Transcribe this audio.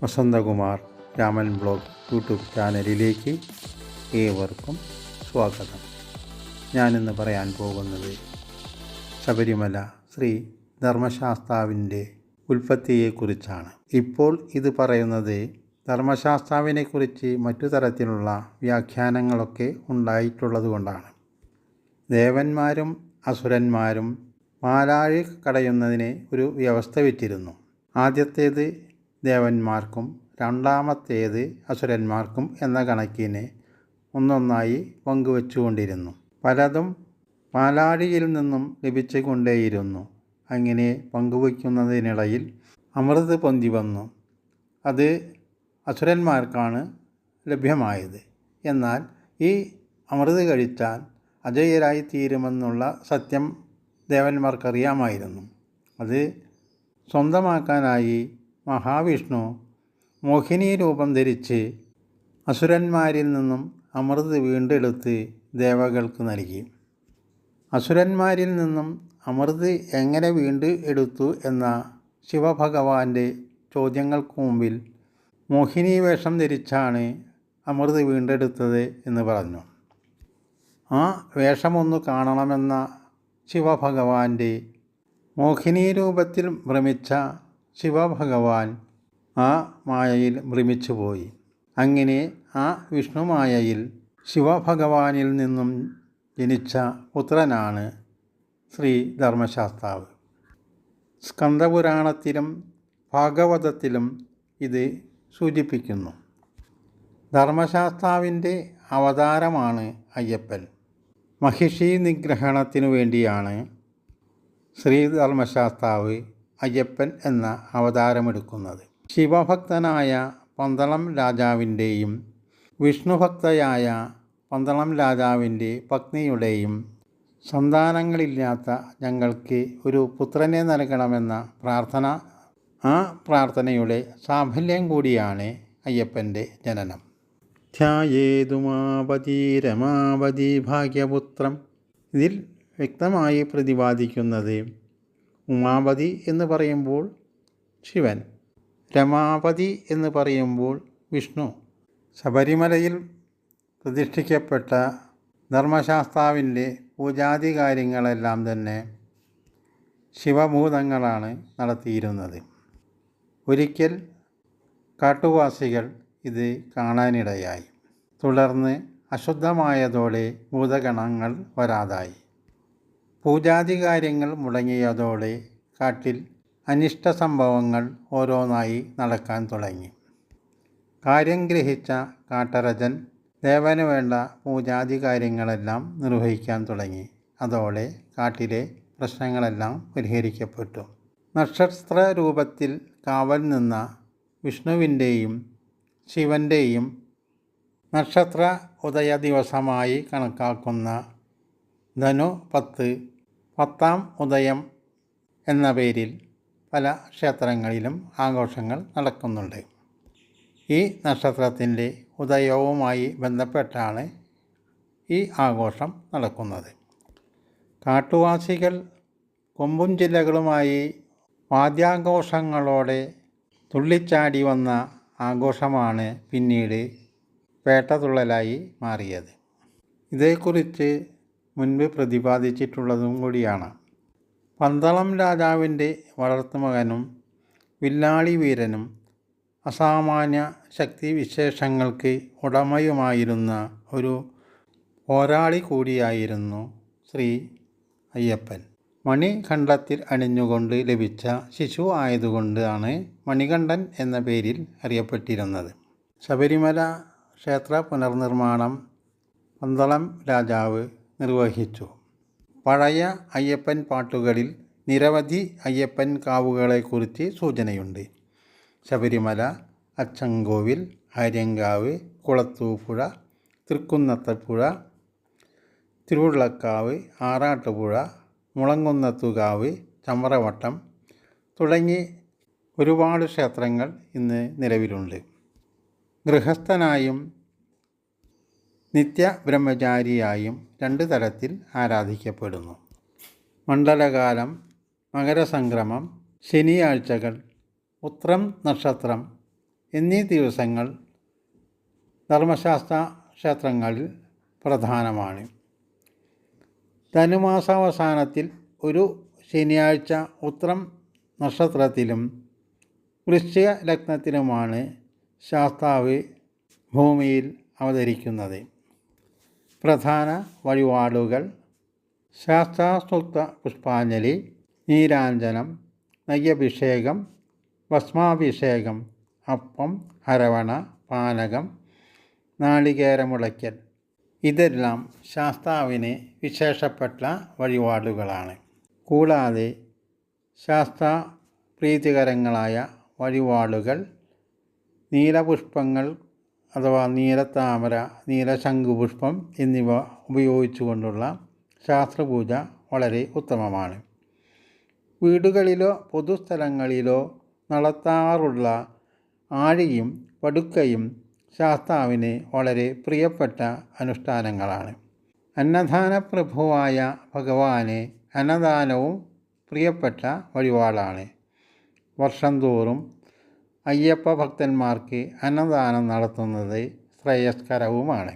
Vasanthakumar Raman blog YouTube ചാനലിലേക്ക് ഏവർക്കും സ്വാഗതം. ഞാനിന്ന് പറയാൻ പോകുന്നത് ശബരിമല ശ്രീ ധർമ്മശാസ്താവിൻ്റെ ഉൽപ്പത്തിയെക്കുറിച്ചാണ്. ഇപ്പോൾ ഇത് പറയുന്നത് ധർമ്മശാസ്താവിനെക്കുറിച്ച് മറ്റു തരത്തിലുള്ള വ്യാഖ്യാനങ്ങളൊക്കെ ഉണ്ടായിട്ടുള്ളത് കൊണ്ടാണ്. ദേവന്മാരും അസുരന്മാരും പാലാഴി കടയുന്നതിന് ഒരു വ്യവസ്ഥ വെച്ചിരുന്നു. ആദ്യത്തേത് ദേവന്മാർക്കും രണ്ടാമത്തേത് അസുരന്മാർക്കും എന്ന കണക്കിന് ഒന്നൊന്നായി പങ്കുവച്ചുകൊണ്ടിരുന്നു. പലതും പാലാഴിയിൽ നിന്നും ലഭിച്ചുകൊണ്ടേയിരുന്നു. അങ്ങനെ പങ്കുവയ്ക്കുന്നതിനിടയിൽ അമൃത് പൊന്തി വന്നു. അത് അസുരന്മാർക്കാണ് ലഭ്യമായത്. എന്നാൽ ഈ അമൃത് കഴിച്ചാൽ അജയരായി തീരുമെന്നുള്ള സത്യം ദേവന്മാർക്കറിയാമായിരുന്നു. അത് സ്വന്തമാക്കാനായി മഹാവിഷ്ണു മോഹിനി രൂപം ധരിച്ച് അസുരന്മാരിൽ നിന്നും അമൃത് വീണ്ടെടുത്ത് ദേവകൾക്ക് നൽകി. അസുരന്മാരിൽ നിന്നും അമൃത് എങ്ങനെ വീണ്ടെടുത്തു എന്ന ശിവഭഗവാന്റെ ചോദ്യങ്ങൾക്ക് മുമ്പിൽ മോഹിനി വേഷം ധരിച്ചാണ് അമൃത് വീണ്ടെടുത്തത് എന്ന് പറഞ്ഞു. ആ വേഷമൊന്നു കാണണമെന്ന ശിവഭഗവാന്റെ മോഹിനി രൂപത്തിൽ ഭ്രമിച്ച ശിവഭഗവാൻ ആ മായയിൽ ഭ്രമിച്ചുപോയി. അങ്ങനെ ആ വിഷ്ണുമായയിൽ ശിവഭഗവാനിൽ നിന്നും ജനിച്ച പുത്രനാണ് ശ്രീ ധർമ്മശാസ്താവ്. സ്കന്ദപുരാണത്തിലും ഭാഗവതത്തിലും ഇത് സൂചിപ്പിക്കുന്നു. ധർമ്മശാസ്താവിൻ്റെ അവതാരമാണ് അയ്യപ്പൻ. മഹിഷി നിഗ്രഹണത്തിനു വേണ്ടിയാണ് ശ്രീ ധർമ്മശാസ്താവ് അയ്യപ്പൻ എന്ന അവതാരമെടുക്കുന്നത്. ശിവഭക്തനായ പന്തളം രാജാവിൻ്റെയും വിഷ്ണുഭക്തയായ പന്തളം രാജാവിൻ്റെ പത്നിയുടെയും സന്താനങ്ങളില്ലാത്ത ഞങ്ങൾക്ക് ഒരു പുത്രനെ നൽകണമെന്ന പ്രാർത്ഥന, ആ പ്രാർത്ഥനയുടെ സാഫല്യം കൂടിയാണ് അയ്യപ്പൻ്റെ ജനനം. ധ്യായേതുമാവതി രമാവതി ഭാഗ്യപുത്രം. ഇതിൽ വ്യക്തമായി പ്രതിപാദിക്കുന്നത് ഉമാപതി എന്ന് പറയുമ്പോൾ ശിവൻ, രമാപതി എന്ന് പറയുമ്പോൾ വിഷ്ണു. ശബരിമലയിൽ പ്രതിഷ്ഠിക്കപ്പെട്ട ധർമ്മശാസ്താവിൻ്റെ പൂജാതി കാര്യങ്ങളെല്ലാം തന്നെ ശിവഭൂതങ്ങളാണ് നടത്തിയിരുന്നത്. ഒരിക്കൽ കാട്ടുവാസികൾ ഇത് കാണാനിടയായി. തുടർന്ന് അശുദ്ധമായതോടെ ഭൂതഗണങ്ങൾ വരാതായി. പൂജാതി കാര്യങ്ങൾ മുടങ്ങിയതോടെ കാട്ടിൽ അനിഷ്ട സംഭവങ്ങൾ ഓരോന്നായി നടക്കാൻ തുടങ്ങി. കാര്യം ഗ്രഹിച്ച കാട്ടരജൻ ദേവന് വേണ്ട പൂജാതി കാര്യങ്ങളെല്ലാം നിർവഹിക്കാൻ തുടങ്ങി. അതോടെ കാട്ടിലെ പ്രശ്നങ്ങളെല്ലാം പരിഹരിക്കപ്പെട്ടു. നക്ഷത്ര രൂപത്തിൽ കാവൽ നിന്ന വിഷ്ണുവിൻ്റെയും ശിവൻ്റെയും നക്ഷത്ര ഉദയ ദിവസമായി കണക്കാക്കുന്ന ധനു 10 ഉദയം എന്ന പേരിൽ പല ക്ഷേത്രങ്ങളിലും ആഘോഷങ്ങൾ നടക്കുന്നുണ്ട്. ഈ നക്ഷത്രത്തിൻ്റെ ഉദയവുമായി ബന്ധപ്പെട്ടാണ് ഈ ആഘോഷം നടക്കുന്നത്. കാട്ടുവാസികൾ കൊമ്പും ചില്ലകളുമായി വാദ്യാഘോഷങ്ങളോടെ തുള്ളിച്ചാടി വന്ന ആഘോഷമാണ് പിന്നീട് പേട്ടതുള്ളലായി മാറിയത്. ഇതേക്കുറിച്ച് മുൻപ് പ്രതിപാദിച്ചിട്ടുള്ളതും കൂടിയാണ്. പന്തളം രാജാവിൻ്റെ വളർത്തുമകനും വില്ലാളി വീരനും അസാമാന്യ ശക്തിവിശേഷങ്ങൾക്ക് ഉടമയുമായിരുന്ന ഒരു പോരാളി കൂടിയായിരുന്നു ശ്രീ അയ്യപ്പൻ. മണികണ്ഠത്തിൽ അണിഞ്ഞുകൊണ്ട് ലഭിച്ച ശിശു ആയതുകൊണ്ടാണ് മണികണ്ഠൻ എന്ന പേരിൽ അറിയപ്പെട്ടിരുന്നത്. ശബരിമല ക്ഷേത്ര പുനർനിർമ്മാണം പന്തളം രാജാവ് നിർവഹിച്ചു. പഴയ അയ്യപ്പൻ പാട്ടുകളിൽ നിരവധി അയ്യപ്പൻ കാവുകളെക്കുറിച്ച് സൂചനയുണ്ട്. ശബരിമല, അച്ചൻകോവിൽ, ആര്യങ്കാവ്, കുളത്തൂപ്പുഴ, തൃക്കുന്നത്തപ്പുഴ, തിരുവുള്ളക്കാവ്, ആറാട്ടുപുഴ, മുളങ്കുന്നത്തുകാവ്, ചമ്രവട്ടം തുടങ്ങി ഒരുപാട് ക്ഷേത്രങ്ങൾ ഇന്ന് നിലവിലുണ്ട്. ഗൃഹസ്ഥനായും നിത്യബ്രഹ്മചാരിയായും 2 തരത്തിൽ ആരാധിക്കപ്പെടുന്നു. മണ്ഡലകാലം, മകരസംക്രമം, ശനിയാഴ്ചകൾ, ഉത്രം നക്ഷത്രം എന്നീ ദിവസങ്ങൾ ധർമ്മശാസ്ത്ര ക്ഷേത്രങ്ങളിൽ പ്രധാനമാണ്. ധനുമാസാവസാനത്തിൽ ഒരു ശനിയാഴ്ച ഉത്രം നക്ഷത്രത്തിലും വൃശ്ചിക ലഗ്നത്തിലുമാണ് ശാസ്താവ് ഭൂമിയിൽ അവതരിക്കുന്നത്. പ്രധാന വഴിപാടുകൾ: ശാസ്താസ്തുത പുഷ്പാഞ്ജലി, നീരാഞ്ജനം, നെയ്യഭിഷേകം, ഭസ്മാഭിഷേകം, അപ്പം, അരവണ, പാനകം, നാളികേരമുളയ്ക്കൽ. ഇതെല്ലാം ശാസ്താവിന് വിശേഷപ്പെട്ട വഴിപാടുകളാണ്. കൂടാതെ ശാസ്താ പ്രീതികരങ്ങളായ വഴിപാടുകൾ നീലപുഷ്പങ്ങൾ അഥവാ നീലത്താമര, നീലശംഖുപുഷ്പം എന്നിവ ഉപയോഗിച്ചുകൊണ്ടുള്ള ശാസ്ത്രപൂജ വളരെ ഉത്തമമാണ്. വീടുകളിലോ പൊതുസ്ഥലങ്ങളിലോ നടത്താറുള്ള ആഴിയും പടുക്കയും ശാസ്താവിന് വളരെ പ്രിയപ്പെട്ട അനുഷ്ഠാനങ്ങളാണ്. അന്നദാനപ്രഭുവായ ഭഗവാന് അന്നദാനവും പ്രിയപ്പെട്ട വഴിപാടാണ്. വർഷം തോറും അയ്യപ്പ ഭക്തന്മാർക്ക് അന്നദാനം നടത്തുന്നത് ശ്രേയസ്കരവുമാണ്.